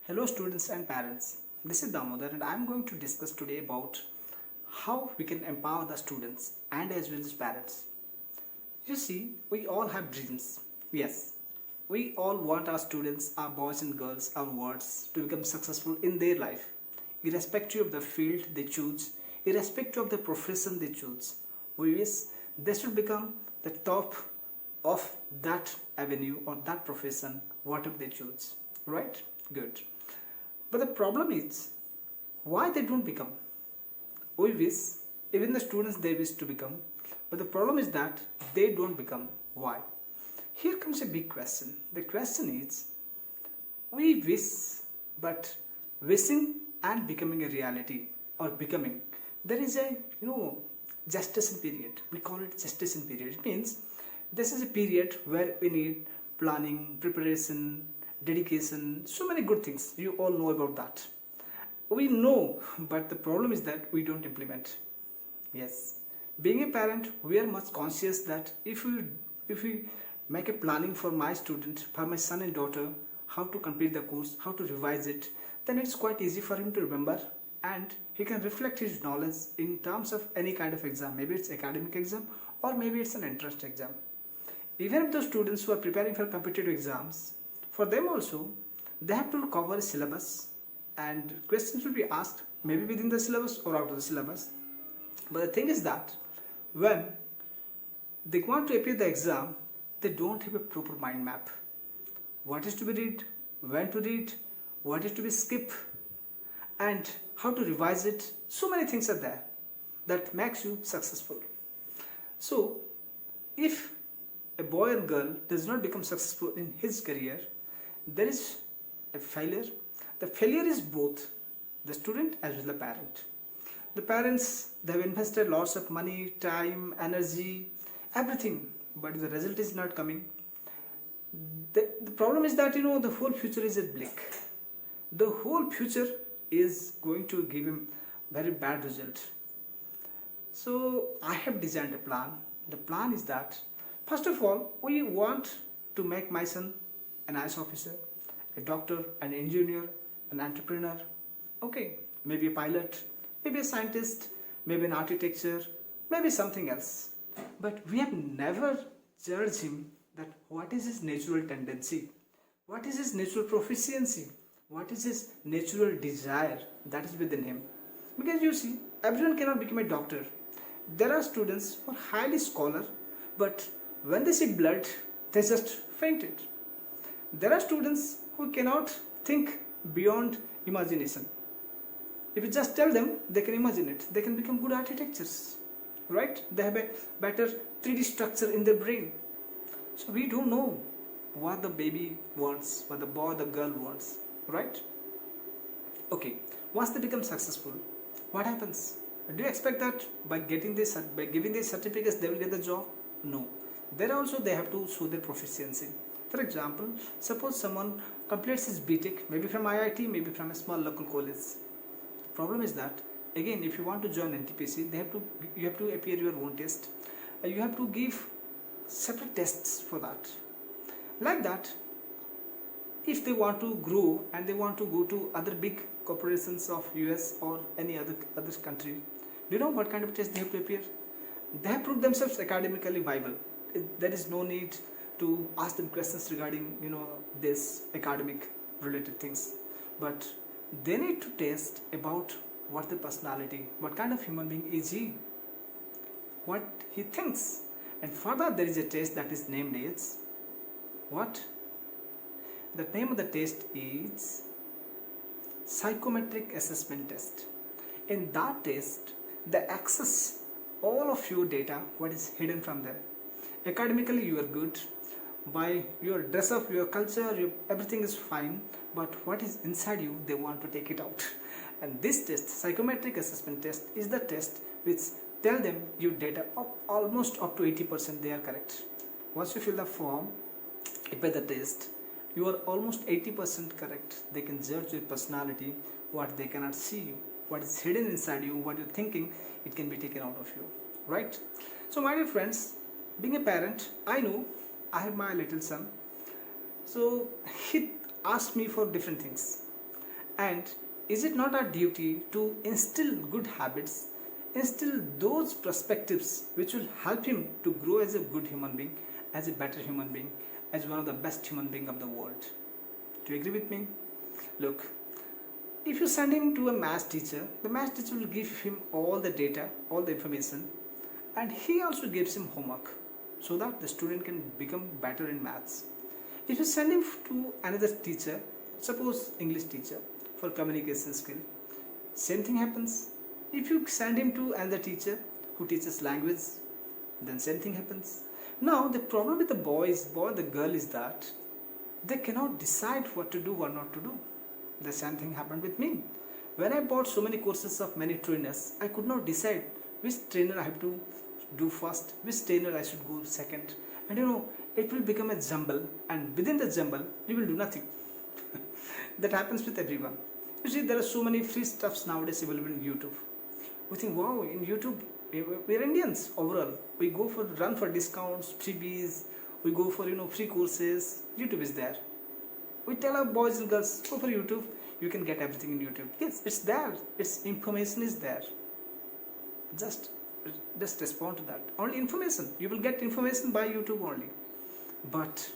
Hello students and parents, this is Damodar and I am going to discuss today about how we can empower the students and as well as parents. You see, we all have dreams. Yes, we all want our students, our boys and girls, our wards to become successful in their life, irrespective of the field they choose, irrespective of the profession they choose. We wish they should become the top of that avenue or that profession, whatever they choose. Right? Good. But the problem is, why they don't become? We wish, even the students they wish to become, but the problem is that they don't become. Why? Here comes a big question. The question is, we wish, but wishing and becoming a reality or becoming, there is a gestation period. We call it gestation period. It means this is a period where we need planning, preparation, dedication, so many good things. You all know about that. We know, but the problem is that we don't implement. Yes, being a parent, we are much conscious that if we make a planning for my student, for my son and daughter, how to complete the course, how to revise it, then it's quite easy for him to remember and he can reflect his knowledge in terms of any kind of exam. Maybe it's academic exam or maybe it's an entrance exam. Even if those students who are preparing for competitive exams, for them also, they have to cover a syllabus and questions will be asked maybe within the syllabus or out of the syllabus. But the thing is that when they want to appear the exam, they don't have a proper mind map. What is to be read, when to read, what is to be skipped, and how to revise it. So many things are there that makes you successful. So, if a boy or girl does not become successful in his career, there is a failure. The failure is both the student as well as the parent. The parents, they have invested lots of money, time, energy, everything, but if the result is not coming, the problem is that the whole future is at bleak. The whole future is going to give him very bad result. So I have designed a plan. The plan is that first of all, we want to make my son an IAS officer, a doctor, an engineer, an entrepreneur, okay, maybe a pilot, maybe a scientist, maybe an architecture, maybe something else. But we have never judged him that what is his natural tendency, what is his natural proficiency, what is his natural desire that is within him. Because you see, everyone cannot become a doctor. There are students who are highly scholar, but when they see blood, they just fainted. There are students who cannot think beyond imagination. If you just tell them, they can imagine it. They can become good architects, right? They have a better 3D structure in their brain. So we don't know what the baby wants, what the boy or the girl wants, right? Okay, once they become successful, what happens? Do you expect that by giving these certificates they will get the job? No. There also they have to show their proficiency. For example, suppose someone completes his BTech, maybe from IIT, maybe from a small local college. The problem is that, again, if you want to join NTPC, you have to appear your own test. You have to give separate tests for that. Like that, if they want to grow and they want to go to other big corporations of US or any other country, do you know what kind of test they have to appear? They have proved themselves academically viable. There is no need to ask them questions regarding this academic related things, but they need to test about what the personality, what kind of human being is he, what he thinks, and further there is a test that is named as what? The name of the test is Psychometric Assessment Test. In that test, they access all of your data, what is hidden from them. Academically you are good, by your dress up, your culture, everything is fine, but what is inside you, they want to take it out. And this test, Psychometric Assessment Test, is the test which tell them your data almost up to 80% they are correct. Once you fill the form, by the test, you are almost 80% correct. They can judge your personality, what they cannot see you, what is hidden inside you, what you're thinking, it can be taken out of you, right? So my dear friends, being a parent, I know I have my little son. So he asked me for different things. And is it not our duty to instill good habits, instill those perspectives which will help him to grow as a good human being, as a better human being, as one of the best human beings of the world? Do you agree with me? Look, if you send him to a math teacher, the math teacher will give him all the data, all the information, and he also gives him homework so that the student can become better in maths. If you send him to another teacher, suppose English teacher, for communication skill, same thing happens. If you send him to another teacher who teaches language, then same thing happens. Now the problem with the boy, the girl is that they cannot decide what to do or not to do. The same thing happened with me. When I bought so many courses of many trainers, I could not decide which trainer I have to do first, which trainer I should go second. And it will become a jumble, and within the jumble, you will do nothing. That happens with everyone. You see, there are so many free stuffs nowadays available in YouTube. We think, wow, in YouTube, we're Indians overall. We go for run for discounts, freebies, we go for free courses. YouTube is there. We tell our boys and girls, go for YouTube. You can get everything in YouTube. Yes, it's there. Its information is there. Just respond to that. Only information. You will get information by YouTube only. But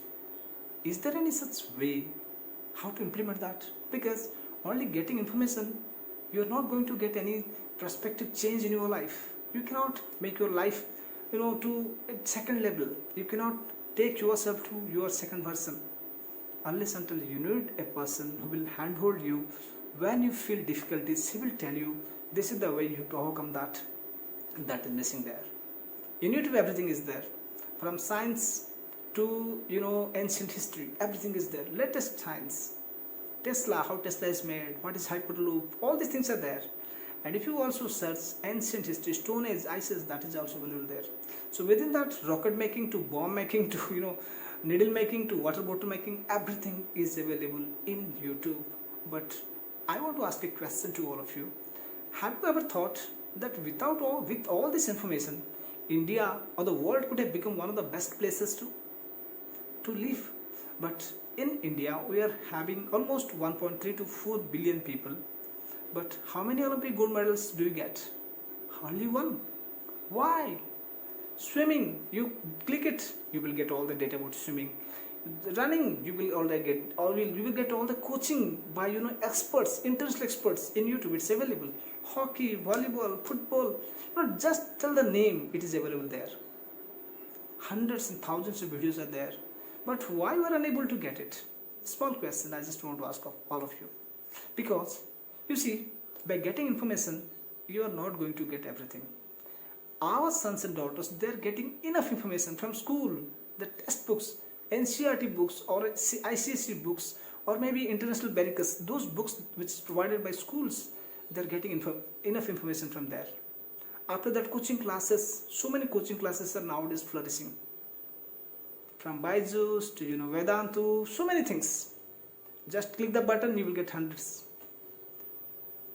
is there any such way how to implement that? Because only getting information, you are not going to get any prospective change in your life. You cannot make your life to a second level. You cannot take yourself to your second person unless until you need a person who will handhold you when you feel difficulties. He will tell you this is the way you have to overcome that is missing there. In YouTube everything is there, from science to ancient history. Everything is there. Latest science, Tesla, how Tesla is made, what is hyperloop, all these things are there. And if you also search ancient history, Stone Age, Ice Age, that is also available there. So within that, rocket making to bomb making to needle making to water bottle making, everything is available in YouTube. But I want to ask a question to all of you. Have you ever thought that with all this information, India or the world could have become one of the best places to live? But in India, we are having almost 1.3 to 4 billion people. But how many Olympic gold medals do you get? Hardly one. Why? Swimming, you click it, you will get all the data about swimming. Running, you will get all the coaching by experts, international experts in YouTube. It's available. Hockey, volleyball, football. Just tell the name, it is available there. Hundreds and thousands of videos are there. But why we are unable to get it? Small question I just want to ask of all of you. Because you see, by getting information, you are not going to get everything. Our sons and daughters, they are getting enough information from school, the textbooks, NCERT books or ICSE books, or maybe international barricades, those books which is provided by schools, they are getting enough information from there. After that, coaching classes, so many coaching classes are nowadays flourishing. From Byju's to Vedantu, so many things. Just click the button, you will get hundreds.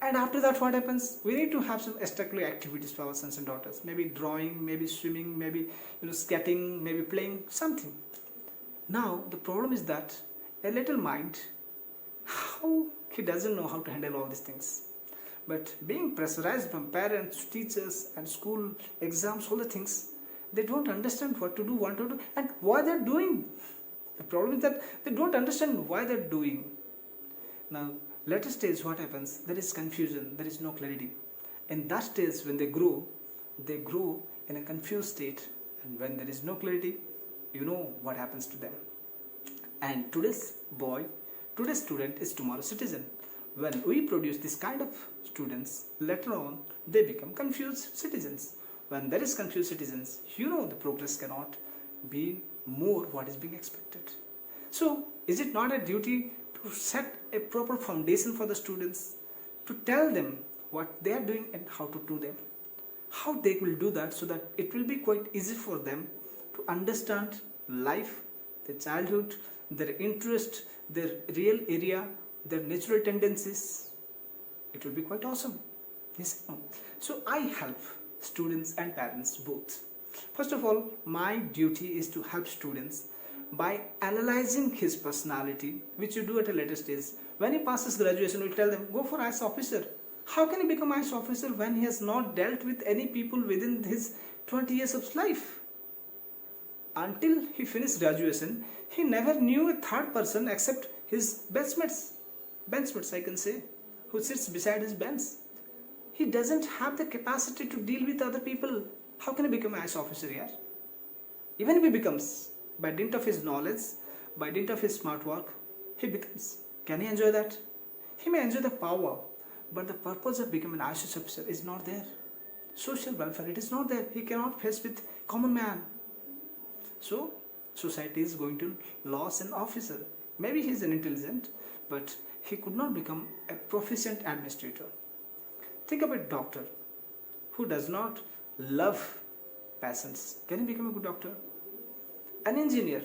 And after that, what happens? We need to have some extracurricular activities for our sons and daughters. Maybe drawing, maybe swimming, maybe skating, maybe playing something. Now the problem is that a little mind, how he doesn't know how to handle all these things. But being pressurized from parents, teachers, and school exams, all the things, they don't understand what to do, and why they're doing. The problem is that they don't understand why they're doing. Now, later stage, what happens? There is confusion, there is no clarity. In that stage, when they grow in a confused state. And when there is no clarity, you know what happens to them. And today's student is tomorrow's citizen. When we produce this kind of students, later on, they become confused citizens. When there is confused citizens, the progress cannot be more what is being expected. So, is it not a duty to set a proper foundation for the students, to tell them what they are doing and how to do them? How they will do that so that it will be quite easy for them to understand life, their childhood, their interest, their real area, their natural tendencies. It will be quite awesome. Yes. So I help students and parents both. First of all, my duty is to help students by analyzing his personality, which you do at a later stage, When he passes graduation, we tell them, go for IAS officer. How can he become IAS officer when he has not dealt with any people within his 20 years of life? Until he finished graduation, he never knew a third person except his benchmates I can say, who sits beside his bench. He doesn't have the capacity to deal with other people. How can he become an IAS officer here? Even if he becomes, by dint of his knowledge, by dint of his smart work, he becomes. Can he enjoy that? He may enjoy the power, but the purpose of becoming an IAS officer is not there. Social welfare, it is not there. He cannot face with common man. So, society is going to lose an officer. Maybe he is an intelligent, but he could not become a proficient administrator. Think of a doctor who does not love patients. Can he become a good doctor? An engineer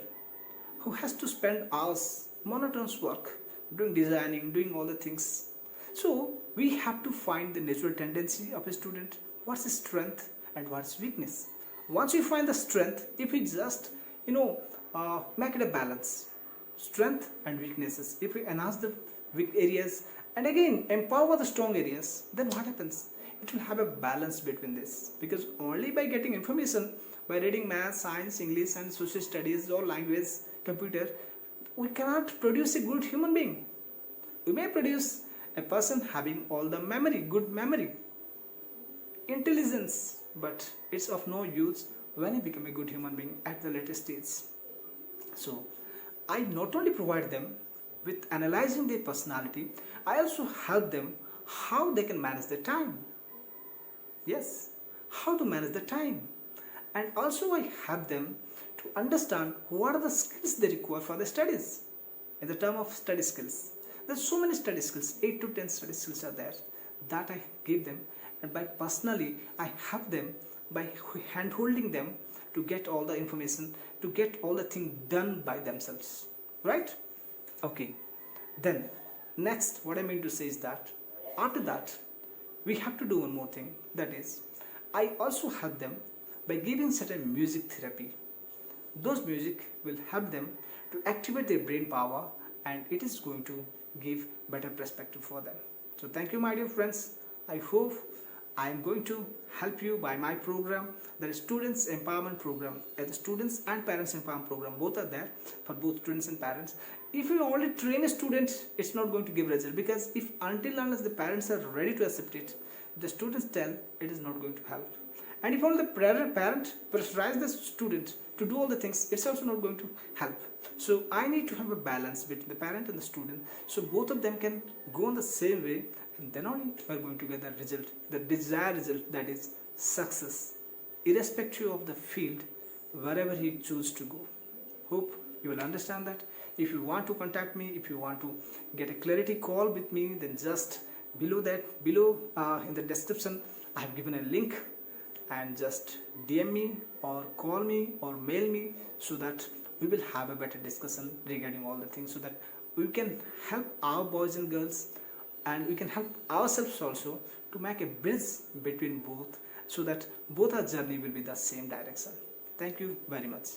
who has to spend hours, monotonous work, doing designing, doing all the things. So we have to find the natural tendency of a student, what's his strength and what's weakness. Once we find the strength, if we just make it a balance, strength and weaknesses, if we enhance the weak areas and again empower the strong areas, then what happens? It will have a balance between this, because only by getting information, by reading math, science, English and social studies or language, computer, we cannot produce a good human being. We may produce a person having all the memory, good memory, intelligence, but it's of no use when he become a good human being at the later stage. So I not only provide them with analyzing their personality, I also help them how they can manage their time. Yes, how to manage the time. And also I help them to understand what are the skills they require for their studies. In the term of study skills, there's so many study skills, 8 to 10 study skills are there that I give them, and by personally I help them by hand holding them to get all the information, to get all the things done by themselves. Right? Okay. Then next what I mean to say is that after that we have to do one more thing, that is I also help them by giving certain music therapy. Those music will help them to activate their brain power, and it is going to give better perspective for them. So thank you my dear friends. I hope I am going to help you by my program, that is Students Empowerment Program. The Students and Parents Empowerment Program, both are there for both students and parents. If you only train a student, it's not going to give result, because if until unless the parents are ready to accept it, the students tell, it is not going to help. And if only the parent pressurize the student to do all the things, it's also not going to help. So I need to have a balance between the parent and the student, so both of them can go on the same way, and then only we are going to get the result, the desired result, that is success, irrespective of the field, wherever he chooses to go. Hope you will understand that. If you want to contact me, if you want to get a clarity call with me, then just below in the description I have given a link, and just DM me or call me or mail me, so that we will have a better discussion regarding all the things, so that we can help our boys and girls, and we can help ourselves also to make a bridge between both, so that both our journey will be the same direction. Thank you very much.